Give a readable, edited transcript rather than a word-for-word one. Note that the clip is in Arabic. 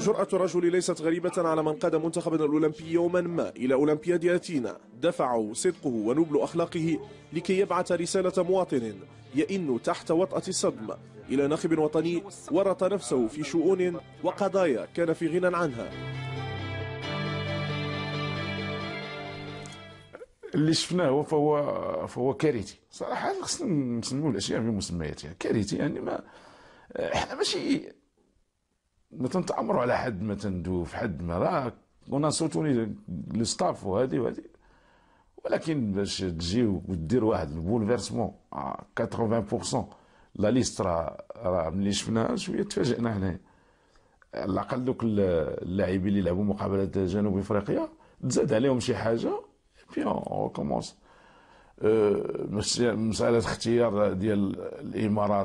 جرأة الرجل ليست غريبة على من قاد منتخبنا الأولمبي يوما ما إلى أولمبياد أثينا. دفعه صدقه ونبل أخلاقه لكي يبعث رسالة مواطن يئن تحت وطأة الصدمة إلى ناخب وطني ورط نفسه في شؤون وقضايا كان في غنى عنها. اللي شفناه فهو كارثي صراحه. خصنا نسميو الاشياء بمسمياتها. كارثي يعني ما احنا ماشي ما تنتامروا على حد، ما تندوو في حد، ما راه كنا صوتوني لو ستاف وهذه، ولكن باش تجيو ودير واحد البولفيرسمون 80% لا ليست راه ملي شفناها شويه تفاجئنا حنايا. على الاقل دوك اللاعبين اللي لعبوا مقابله جنوب افريقيا تزاد عليهم شي حاجه بي اون كومونس. مساله اختيار ديال الامارات